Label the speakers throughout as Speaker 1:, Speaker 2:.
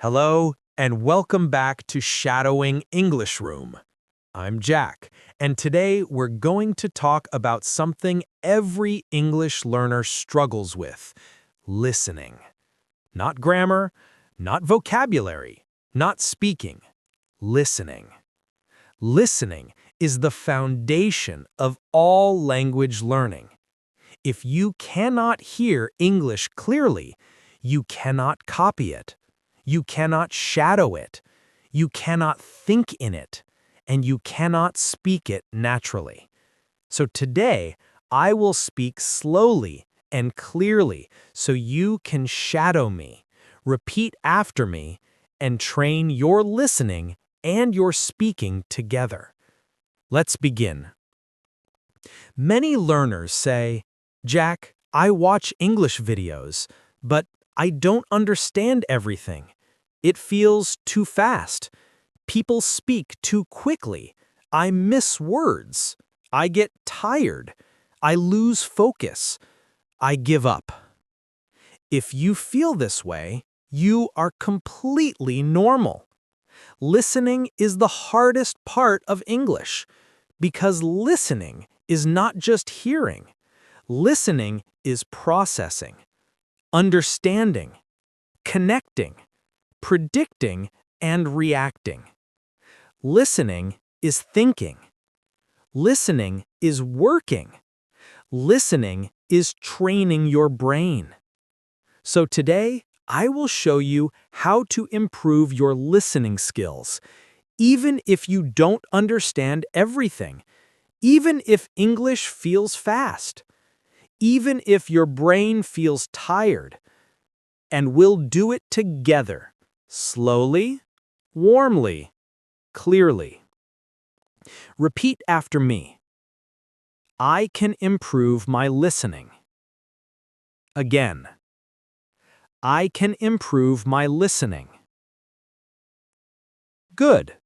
Speaker 1: Hello, and welcome back to Shadowing English Room. I'm Jack, and today we're going to talk about something every English learner struggles with: listening. Not grammar, not vocabulary, not speaking. Listening. Listening is the foundation of all language learning. If you cannot hear English clearly, you cannot copy it. You cannot shadow it. You cannot think in it. And you cannot speak it naturally. So today, I will speak slowly and clearly so you can shadow me, repeat after me, and train your listening and your speaking together. Let's begin. Many learners say, "Jack, I watch English videos, but I don't understand everything. It feels too fast. People speak too quickly. I miss words. I get tired. I lose focus. I give up." If you feel this way, you are completely normal. Listening is the hardest part of English, because listening is not just hearing. Listening is processing, understanding, connecting, predicting, and reacting. Listening is thinking. Listening is working. Listening is training your brain. So today, I will show you how to improve your listening skills, even if you don't understand everything, even if English feels fast, even if your brain feels tired. And we'll do it together. Slowly, warmly, clearly. Repeat after me. I can improve my listening. Again. I can improve my listening. Good.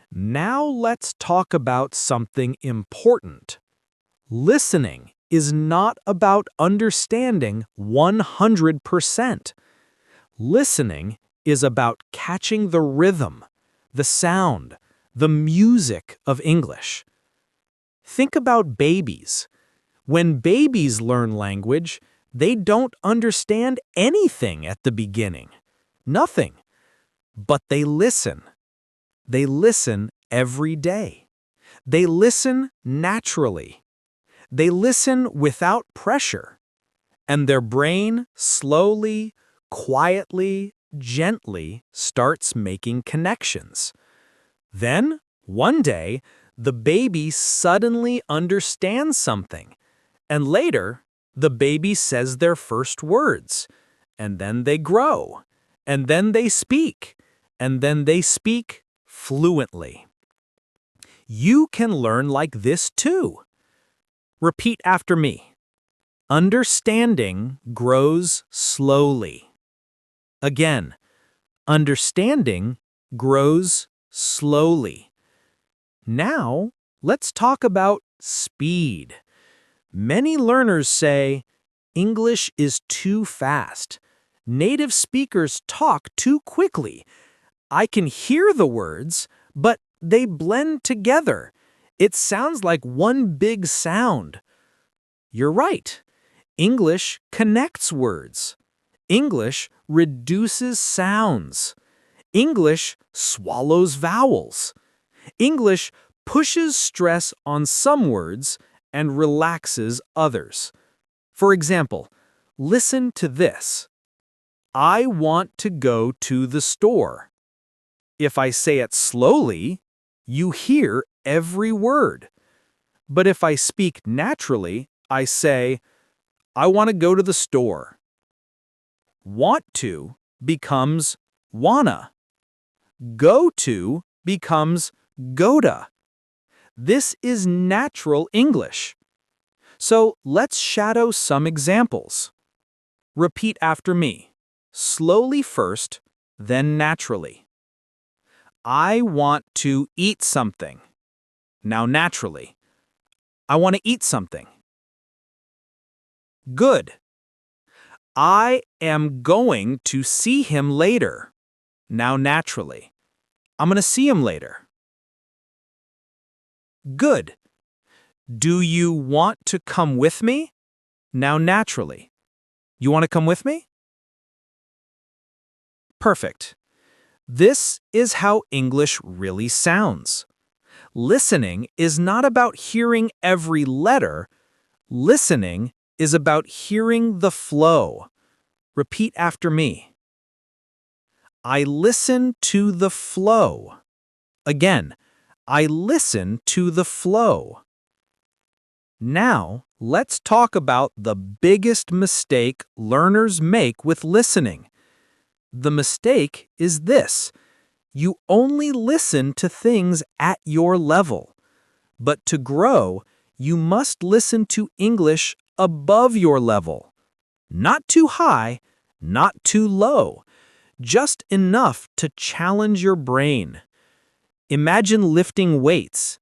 Speaker 1: Now let's talk about something important. Listening is not about understanding 100%. Listening is about catching the rhythm, the sound, the music of English. Think about babies. When babies learn language, they don't understand anything at the beginning. Nothing. But they listen. They listen every day. They listen naturally. They listen without pressure. And their brain slowly, quietly, gently starts making connections. Then, one day, the baby suddenly understands something, and later, the baby says their first words, and then they grow, and then they speak, and then they speak fluently. You can learn like this too. Repeat after me. Understanding grows slowly. Again, understanding grows slowly. Now, let's talk about speed. Many learners say, "English is too fast. Native speakers talk too quickly. I can hear the words, but they blend together. It sounds like one big sound." You're right. English connects words. English reduces sounds. English swallows vowels. English pushes stress on some words and relaxes others. For example, listen to this. I want to go to the store. If I say it slowly, you hear every word. But if I speak naturally, I say, I want to go to the store. Want to becomes wanna. Go to becomes gotta. This is natural English. So let's shadow some examples. Repeat after me. Slowly first, then naturally. I want to eat something. Now naturally. I want to eat something. Good. I am going to see him later. Now naturally. I'm gonna see him later. Good. Do you want to come with me? Now naturally. You want to come with me? Perfect. This is how English really sounds. Listening is not about hearing every letter. Listening is about hearing the flow. Repeat after me. I listen to the flow. Again, I listen to the flow. Now, let's talk about the biggest mistake learners make with listening. The mistake is this: you only listen to things at your level. But to grow, you must listen to English above your level. Not too high, not too low, just enough to challenge your brain. Imagine lifting weights.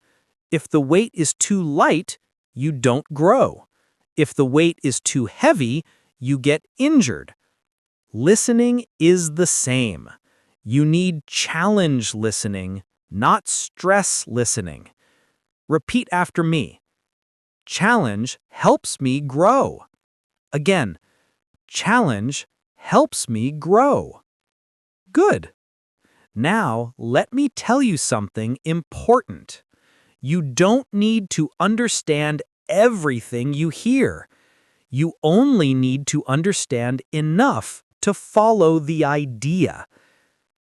Speaker 1: If the weight is too light, you don't grow. If the weight is too heavy, you get injured. Listening is the same. You need challenge listening, not stress listening. Repeat after me. Challenge helps me grow. Again, challenge helps me grow. Good. Now, let me tell you something important. You don't need to understand everything you hear. You only need to understand enough to follow the idea.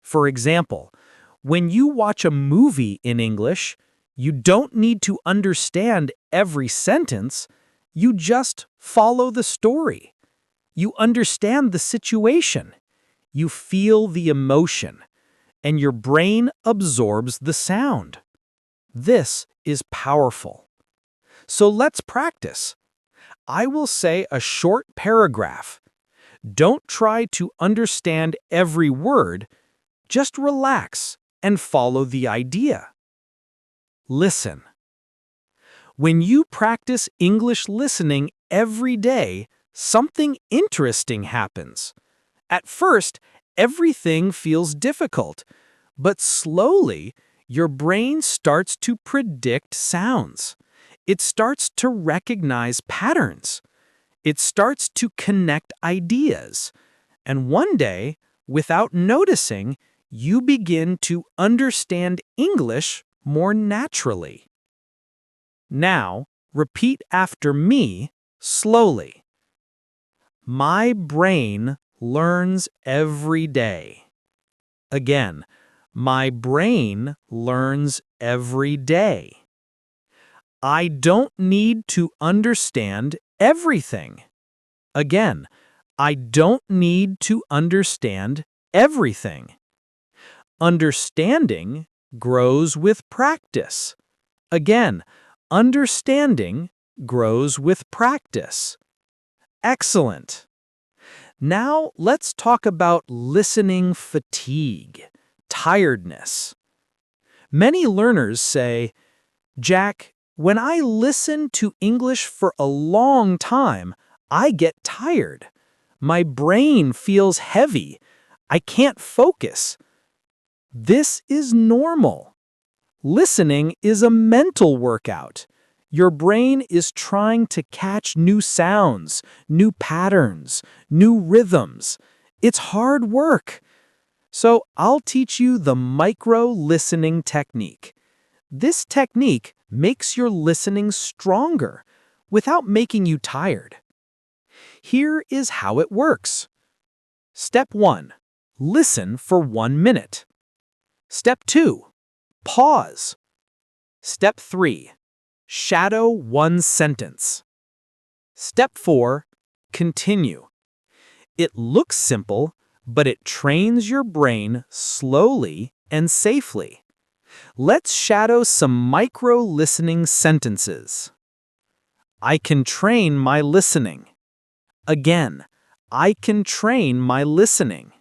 Speaker 1: For example, when you watch a movie in English, you don't need to understand every sentence. You just follow the story. You understand the situation. You feel the emotion, and your brain absorbs the sound. This is powerful. So let's practice. I will say a short paragraph. Don't try to understand every word. Just relax and follow the idea. Listen. When you practice English listening every day, something interesting happens. At first, everything feels difficult, but slowly, your brain starts to predict sounds. It starts to recognize patterns. It starts to connect ideas. And one day, without noticing, you begin to understand English more naturally. Now, repeat after me slowly. My brain learns every day. Again, my brain learns every day. I don't need to understand everything. Again, I don't need to understand everything. Understanding grows with practice. Again, understanding grows with practice. Excellent. Now let's talk about listening fatigue, tiredness. Many learners say, Jack, when I listen to English for a long time, I get tired. My brain feels heavy. I can't focus. This is normal. Listening is a mental workout. Your brain is trying to catch new sounds, new patterns, new rhythms. It's hard work. So I'll teach you the micro-listening technique. This technique makes your listening stronger without making you tired. Here is how it works. Step 1. Listen for 1 minute. Step 2. Pause. Step 3. Shadow one sentence. Step 4. Continue. It looks simple, but it trains your brain slowly and safely. Let's shadow some micro-listening sentences. I can train my listening. Again, I can train my listening.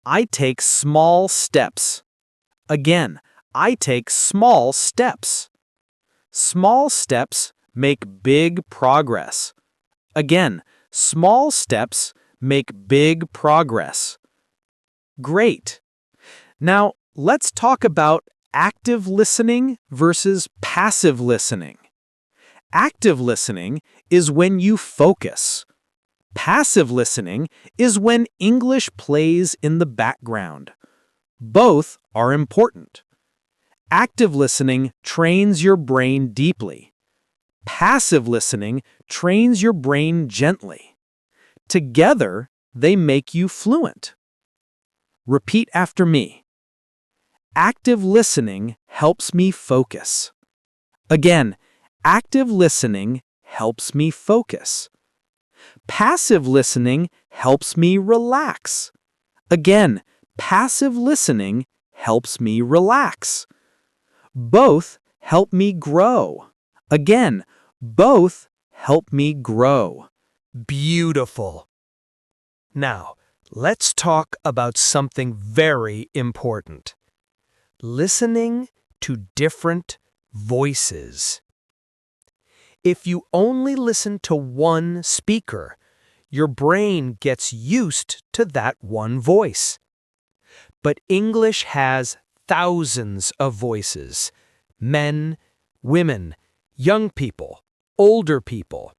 Speaker 1: I take small steps. Again, I take small steps. Small steps make big progress. Again, small steps make big progress. Great. Now, let's talk about active listening versus passive listening. Active listening is when you focus. Passive listening is when English plays in the background. Both are important. Active listening trains your brain deeply. Passive listening trains your brain gently. Together, they make you fluent. Repeat after me. Active listening helps me focus. Again, active listening helps me focus. Passive listening helps me relax. Again, passive listening helps me relax. Both help me grow. Again, both help me grow.
Speaker 2: Beautiful. Now, let's talk about something very important. Listening to different voices. If you only listen to one speaker, your brain gets used to that one voice. But English has thousands of voices: men, women, young people, older people,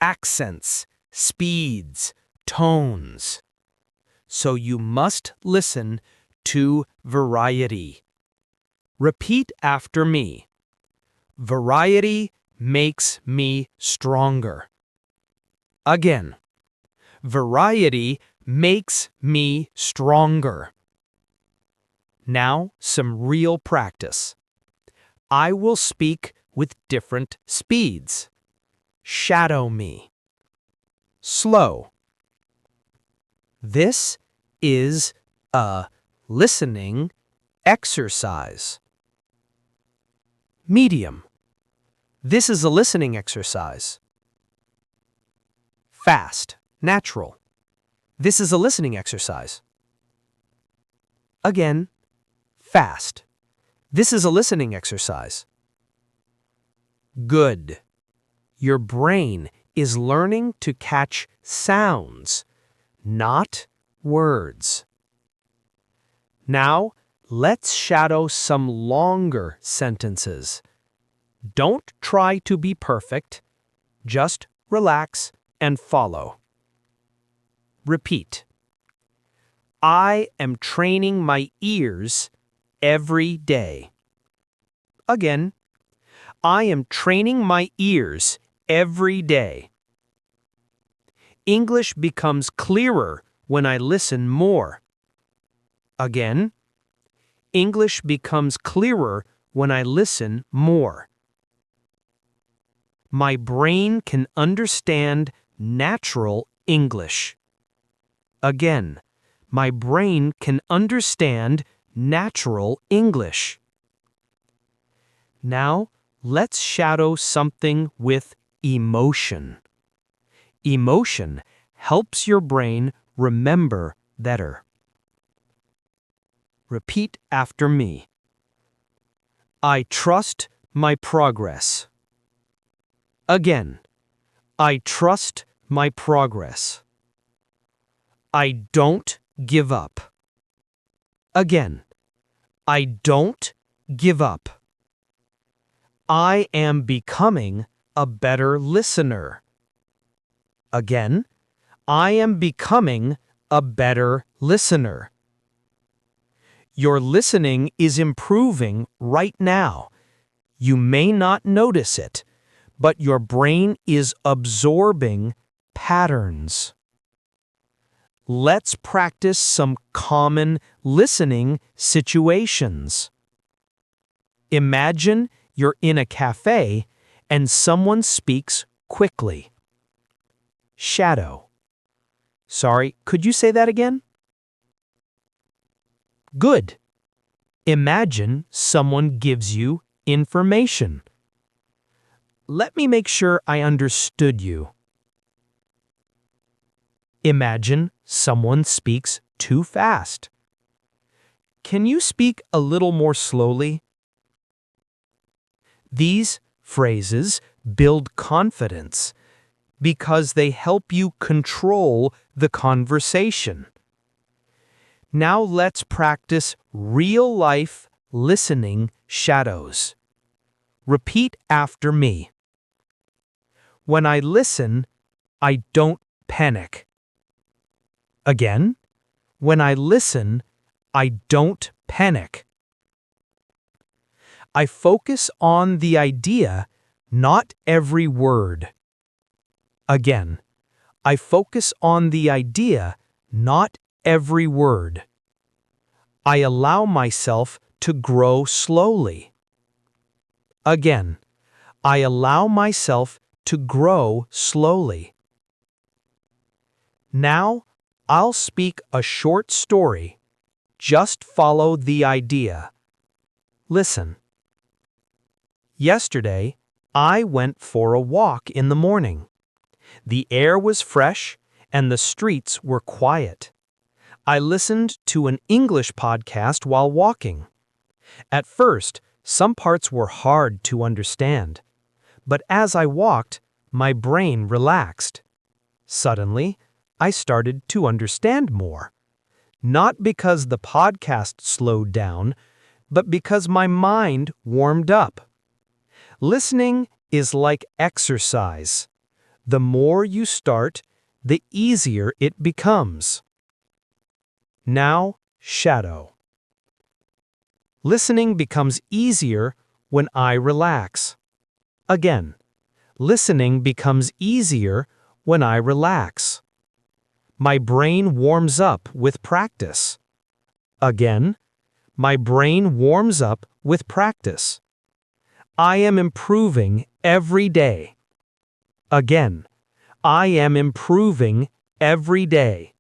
Speaker 2: accents, speeds, tones. So you must listen to variety. Repeat after me. Variety makes me stronger. Again. Variety makes me stronger. Now, some real practice. I will speak with different speeds. Shadow me. Slow. This is a listening exercise. Medium. This is a listening exercise. Fast, natural. This is a listening exercise. Again, fast. This is a listening exercise. Good. Your brain is learning to catch sounds, not words. Now, let's shadow some longer sentences. Don't try to be perfect. Just relax and follow. Repeat. I am training my ears every day. Again. I am training my ears every day. English becomes clearer when I listen more. Again. English becomes clearer when I listen more. My brain can understand natural English. Again, my brain can understand natural English. Now, let's shadow something with emotion. Emotion helps your brain remember better. Repeat after me. I trust my progress. Again, I trust my progress. I don't give up. Again, I don't give up. I am becoming a better listener. Again, I am becoming a better listener. Your listening is improving right now. You may not notice it, but your brain is absorbing patterns. Let's practice some common listening situations. Imagine you're in a cafe and someone speaks quickly. Shadow. Sorry, could you say that again? Good. Imagine someone gives you information. Let me make sure I understood you. Imagine someone speaks too fast. Can you speak a little more slowly? These phrases build confidence because they help you control the conversation. Now let's practice real-life listening shadows. Repeat after me. When I listen, I don't panic. Again, when I listen, I don't panic. I focus on the idea, not every word. Again, I focus on the idea, not every word. I allow myself to grow slowly. Again, I allow myself to grow slowly. Now, I'll speak a short story. Just follow the idea. Listen. Yesterday, I went for a walk in the morning. The air was fresh and the streets were quiet. I listened to an English podcast while walking. At first, some parts were hard to understand. But as I walked, my brain relaxed. Suddenly, I started to understand more. Not because the podcast slowed down, but because my mind warmed up. Listening is like exercise. The more you start, the easier it becomes. Now, shadow. Listening becomes easier when I relax. Again, listening becomes easier when I relax. My brain warms up with practice. Again, my brain warms up with practice. I am improving every day. Again, I am improving every day.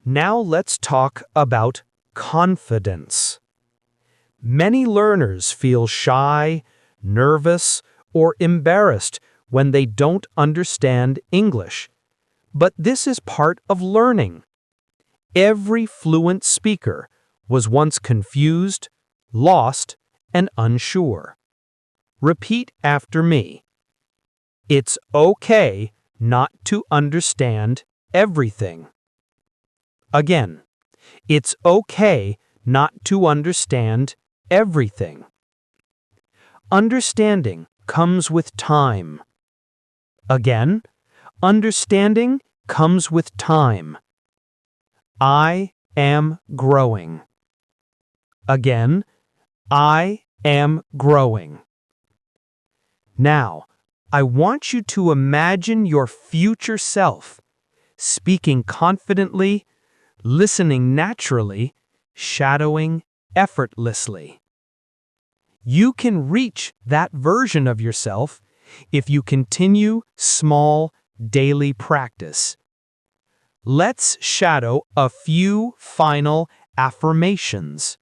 Speaker 2: Now let's talk about confidence. Many learners feel shy, nervous, or embarrassed when they don't understand English. But this is part of learning. Every fluent speaker was once confused, lost, and unsure. Repeat after me. It's okay not to understand everything. Again, it's okay not to understand everything. Understanding comes with time. Again, understanding comes with time. I am growing. Again, I am growing. Now, I want you to imagine your future self, speaking confidently, listening naturally, shadowing effortlessly. You can reach that version of yourself if you continue small, daily practice. Let's shadow a few final affirmations.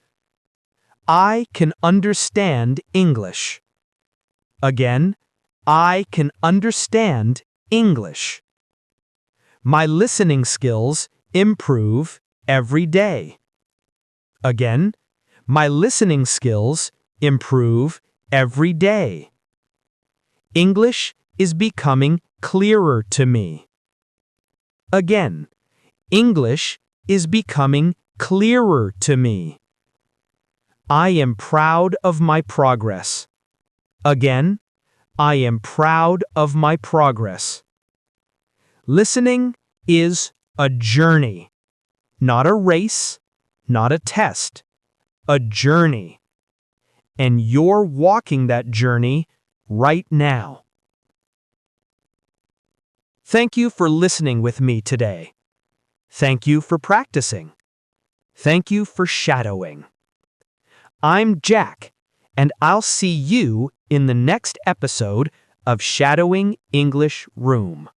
Speaker 2: I can understand English. Again, I can understand English. My listening skills improve every day. Again, my listening skills improve every day. English is becoming clearer to me. Again, English is becoming clearer to me. I am proud of my progress. Again, I am proud of my progress. Listening is a journey, not a race, not a test, a journey. And you're walking that journey right now. Thank you for listening with me today. Thank you for practicing. Thank you for shadowing. I'm Jack, and I'll see you in the next episode of Shadowing English Room.